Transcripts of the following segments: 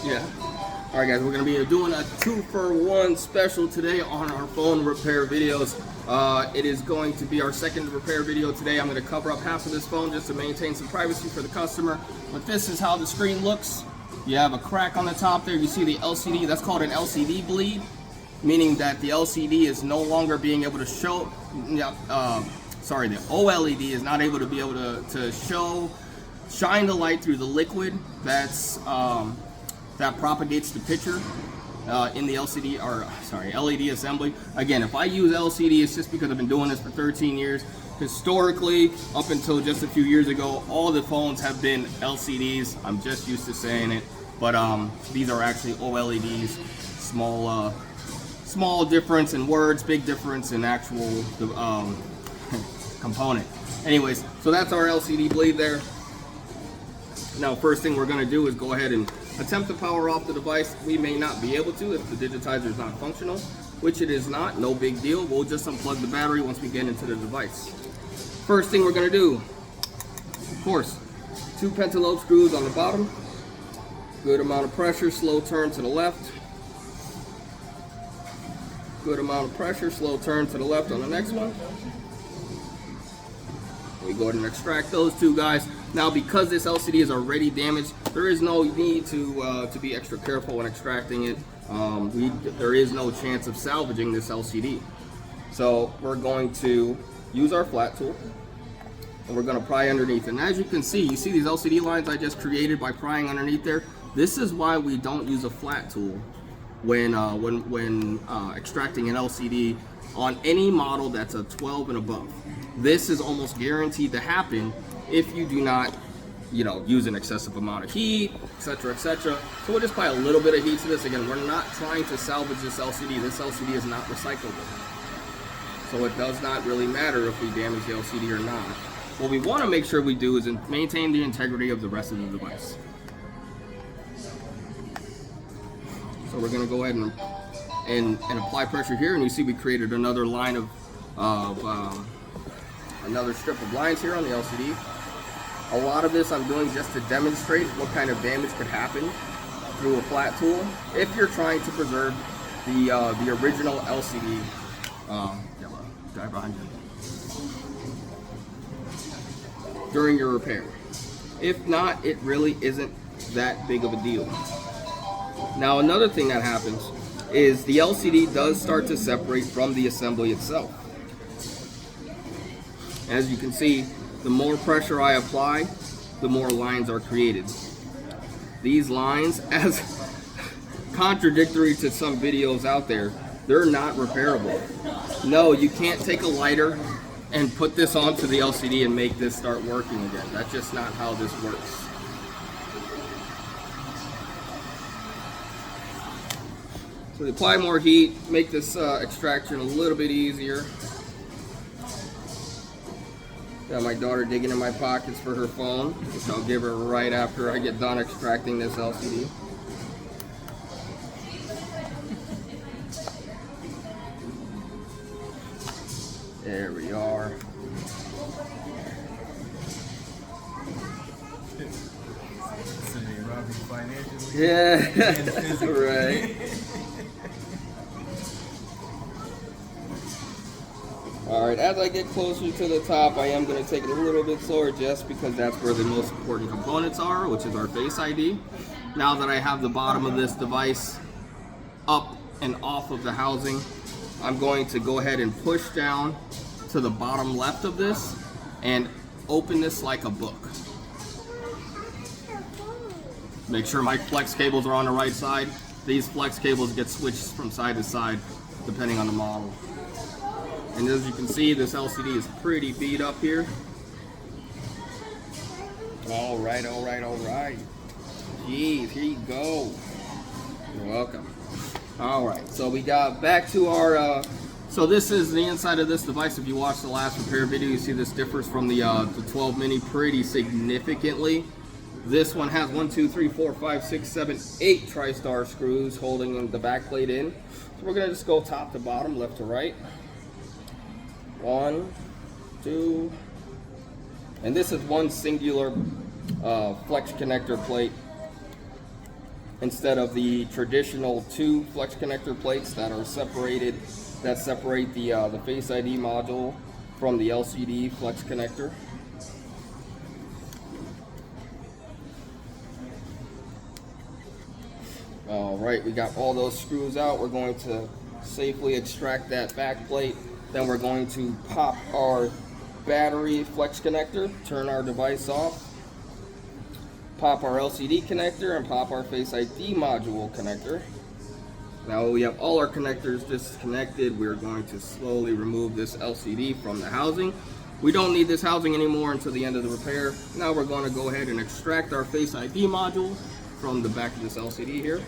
Yeah. All right, guys, we're gonna be doing a 2-for-1 special today on our phone repair videos. It is going to be our second repair video today. I'm gonna cover up half of this phone just to maintain some privacy for the customer. But this is how the screen looks. You have a crack on the top there. You see the LCD. That's called an LCD bleed, meaning that the LCD is no longer being able to show. Sorry, the OLED is not able to be able to shine the light through the liquid that's that propagates the picture in the LCD, or sorry, LED assembly. Again, if I use LCD, it's just because I've been doing this for 13 years. Historically, up until just a few years ago, all the phones have been LCDs. I'm just used to saying it, but these are actually OLEDs. Small difference in words, big difference in actual component. Anyways, so that's our LCD bleed there. Now, first thing we're going to do is go ahead and attempt to power off the device. We may not be able to if the digitizer is not functional, which it is not. No big deal. We'll just unplug the battery once we get into the device. First thing we're going to do, of course, 2 pentalobe screws on the bottom. Good amount of pressure, slow turn to the left. Good amount of pressure, slow turn to the left on the next one. We go ahead and extract those 2 guys. Now, because this LCD is already damaged, there is no need to be extra careful when extracting it. There is no chance of salvaging this LCD. So we're going to use our flat tool, and we're going to pry underneath. And as you can see, you see these LCD lines I just created by prying underneath there? This is why we don't use a flat tool when extracting an LCD on any model that's a 12 and above. This is almost guaranteed to happen if you do not, use an excessive amount of heat, etc., etc. So we'll just apply a little bit of heat to this. Again, we're not trying to salvage this LCD. This LCD is not recyclable. So it does not really matter if we damage the LCD or not. What we want to make sure we do is maintain the integrity of the rest of the device. So we're going to go ahead and apply pressure here, and you see we created another line of another strip of lines here on the LCD. A lot of this I'm doing just to demonstrate what kind of damage could happen through a flat tool if you're trying to preserve the original LCD. Drive behind you. During your repair. If not, it really isn't that big of a deal. Now, another thing that happens is the LCD does start to separate from the assembly itself. As you can see, the more pressure I apply, the more lines are created. These lines, as contradictory to some videos out there, they're not repairable. No, you can't take a lighter and put this onto the LCD and make this start working again. That's just not how this works. So we apply more heat, make this extraction a little bit easier. Got my daughter digging in my pockets for her phone, which I'll give her right after I get done extracting this LCD. There we are. Yeah, right. Alright, as I get closer to the top, I am going to take it a little bit slower just because that's where the most important components are, which is our Face ID. Now that I have the bottom of this device up and off of the housing, I'm going to go ahead and push down to the bottom left of this and open this like a book. Make sure my flex cables are on the right side. These flex cables get switched from side to side depending on the model. And as you can see, this LCD is pretty beat up here. All right. Jeez, here you go. You're welcome. All right, so we got back to our, so this is the inside of this device. If you watched the last repair video, you see this differs from the 12 mini pretty significantly. This one has 1, 2, 3, 4, 5, 6, 7, 8 TriStar screws holding the back plate in. So we're gonna just go top to bottom, left to right. 1, 2, and this is one singular flex connector plate. instead of the traditional 2 flex connector plates that are separated, that separate the Face ID module from the LCD flex connector. All right, we got all those screws out. We're going to safely extract that back plate. Then we're going to pop our battery flex connector, turn our device off, pop our LCD connector, and pop our Face ID module connector. Now we have all our connectors disconnected. We're going to slowly remove this LCD from the housing. We don't need this housing anymore until the end of the repair. Now we're going to go ahead and extract our Face ID module from the back of this LCD here.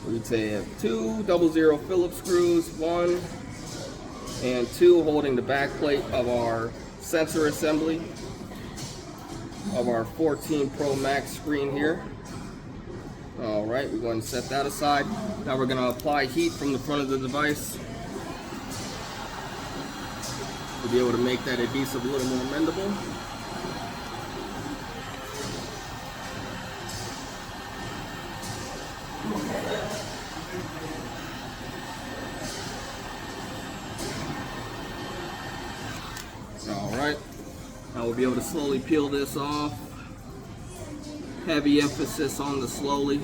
We take 2 00 Phillips screws, 1 and 2 holding the back plate of our sensor assembly of our 14 Pro Max screen here. All right, we're going to set that aside. Now we're going to apply heat from the front of the device to be able to make that adhesive a little more mendable. Alright, now we'll be able to slowly peel this off. Heavy emphasis on the slowly.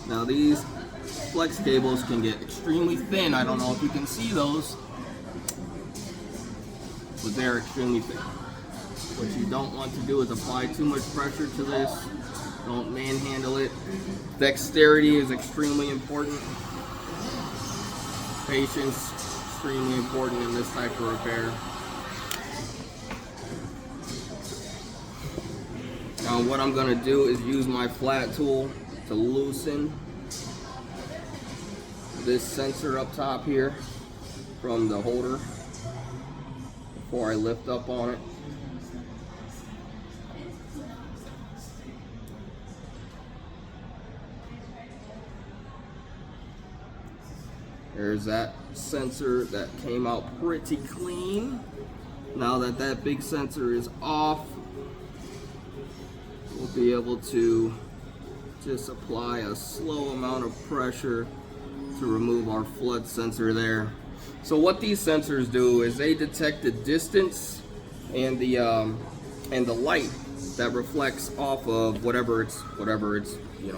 Now these flex cables can get extremely thin. I don't know if you can see those, but they're extremely thin. What you don't want to do is apply too much pressure to this. Don't manhandle it. Dexterity is extremely important. Patience, extremely important in this type of repair. Now what I'm going to do is use my flat tool to loosen this sensor up top here from the holder before I lift up on it. There's that sensor that came out pretty clean. Now that that big sensor is off, we'll be able to just apply a slow amount of pressure to remove our flood sensor there. So what these sensors do is they detect the distance and the light that reflects off of whatever it's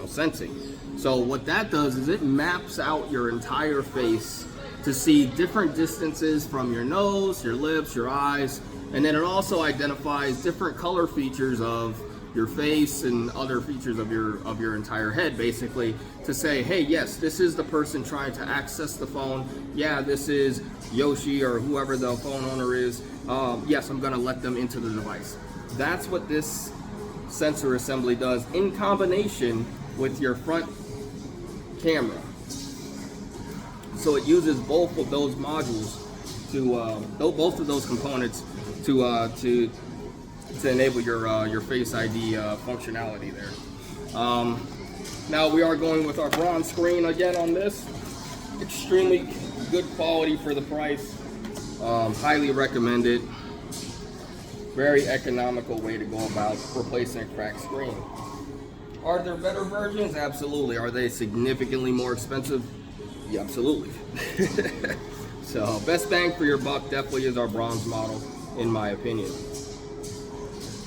sensing. So what that does is it maps out your entire face to see different distances from your nose, your lips, your eyes, and then it also identifies different color features of your face and other features of your entire head, basically, to say, hey, yes, this is the person trying to access the phone. Yeah, this is Yoshi or whoever the phone owner is. Yes, I'm gonna let them into the device. That's what this sensor assembly does in combination with your front camera. So it uses both of those modules both of those components to enable your Face ID functionality there. Now we are going with our bronze screen again on this. Extremely good quality for the price. Highly recommended. Very economical way to go about replacing a cracked screen. Are there better versions? Absolutely. Are they significantly more expensive? Yeah, absolutely. So best bang for your buck definitely is our bronze model, in my opinion.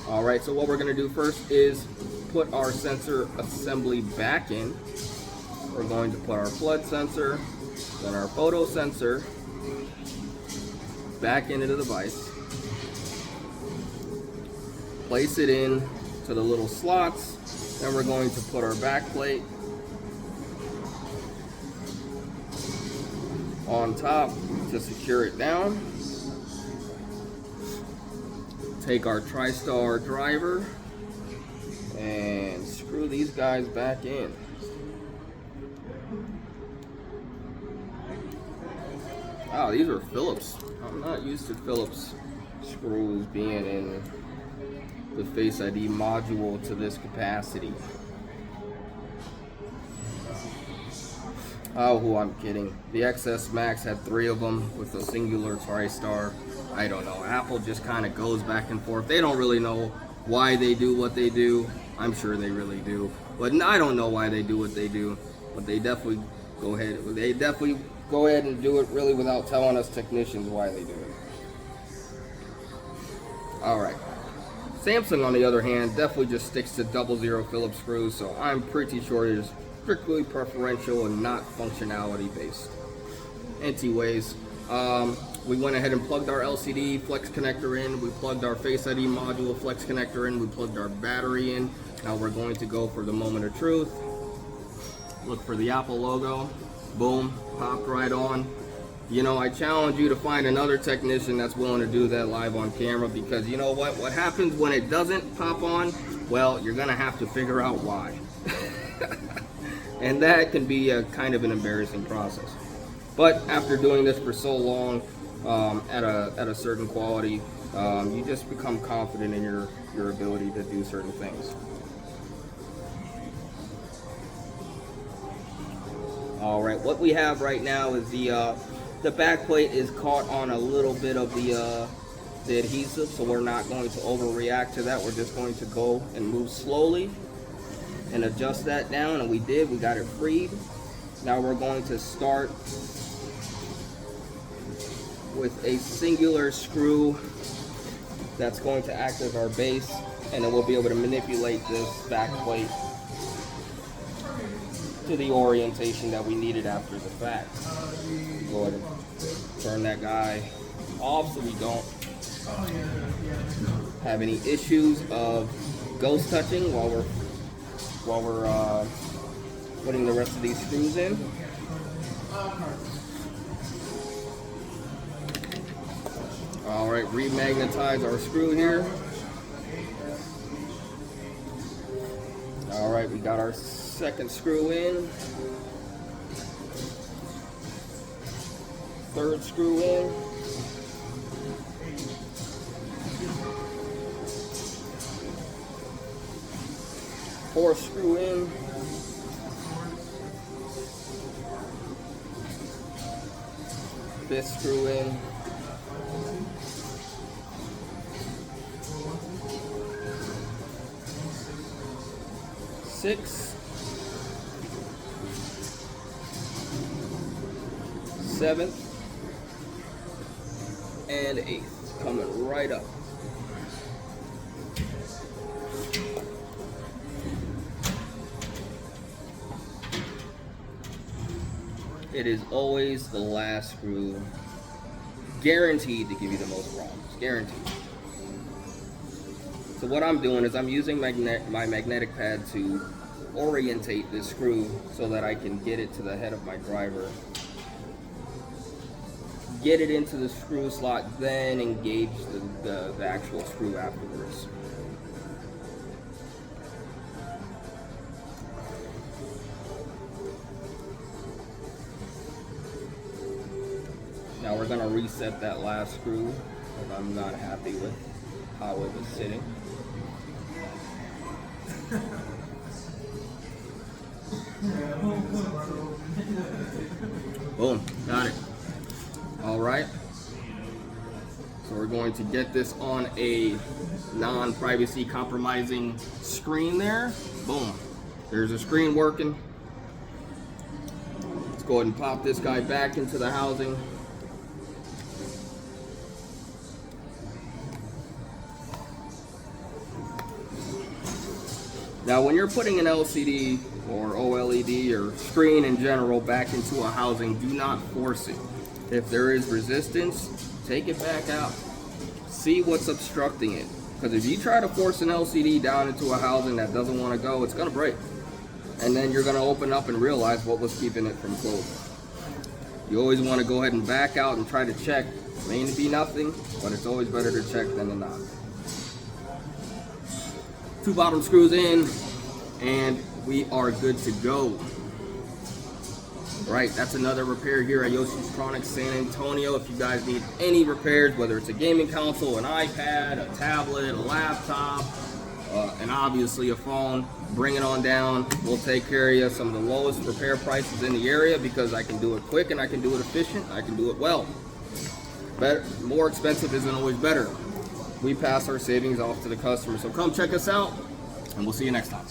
All right, so what we're gonna do first is put our sensor assembly back in. We're going to put our flood sensor, then our photo sensor back into the device. Place it in to the little slots. Then we're going to put our back plate on top to secure it down. Take our TriStar driver and screw these guys back in. Wow, these are Phillips. I'm not used to Phillips screws being in the Face ID module to this capacity. Oh, who I'm kidding. The XS Max had 3 of them with a singular TriStar. I don't know. Apple just kind of goes back and forth. They don't really know why they do what they do. I'm sure they really do, but I don't know why they do what they do. But they definitely go ahead. They definitely go ahead and do it really without telling us technicians why they do it. All right. Samsung, on the other hand, definitely just sticks to 00 Phillips screws, so I'm pretty sure it is strictly preferential and not functionality based. Anyways, we went ahead and plugged our LCD flex connector in. We plugged our Face ID module flex connector in. We plugged our battery in. Now we're going to go for the moment of truth. Look for the Apple logo. Boom, popped right on. You know, I challenge you to find another technician that's willing to do that live on camera, because you know what? What happens when it doesn't pop on? Well, you're gonna have to figure out why. And that can be a kind of an embarrassing process. But after doing this for so long, at a certain quality, you just become confident in your ability to do certain things. All right, what we have right now is the back plate is caught on a little bit of the adhesive, so we're not going to overreact to that. We're just going to go and move slowly and adjust that down, and we did. We got it freed. Now we're going to start with a singular screw that's going to act as our base, and then we'll be able to manipulate this back plate to the orientation that we needed after the fact. Go ahead and turn that guy off so we don't have any issues of ghost touching while we're putting the rest of these screws in. All right, remagnetize our screw here. All right, we got our second screw in. Third screw in. Fourth screw in. Fifth screw in. Sixth. Seventh. And eighth, coming right up. It is always the last screw, guaranteed to give you the most problems, guaranteed. So what I'm doing is I'm using my magnetic pad to orientate this screw so that I can get it to the head of my driver, get it into the screw slot, then engage the actual screw afterwards. Now we're going to reset that last screw because I'm not happy with how it was sitting. Boom, got it. All right, so we're going to get this on a non-privacy compromising screen there. Boom, there's a screen working. Let's go ahead and pop this guy back into the housing. Now when you're putting an LCD or OLED or screen in general back into a housing, do not force it. If there is resistance, take it back out. See what's obstructing it. Because if you try to force an LCD down into a housing that doesn't want to go, it's going to break. And then you're going to open up and realize what was keeping it from closing. You always want to go ahead and back out and try to check. It may be nothing, but it's always better to check than to not. 2 bottom screws in, and we are good to go. Right, that's another repair here at Yoshi's Tronics San Antonio. If you guys need any repairs, whether it's a gaming console, an iPad, a tablet, a laptop, and obviously a phone, bring it on down. We'll take care of you. Some of the lowest repair prices in the area because I can do it quick and I can do it efficient. I can do it well. better, more expensive isn't always better. We pass our savings off to the customer. So come check us out, and we'll see you next time.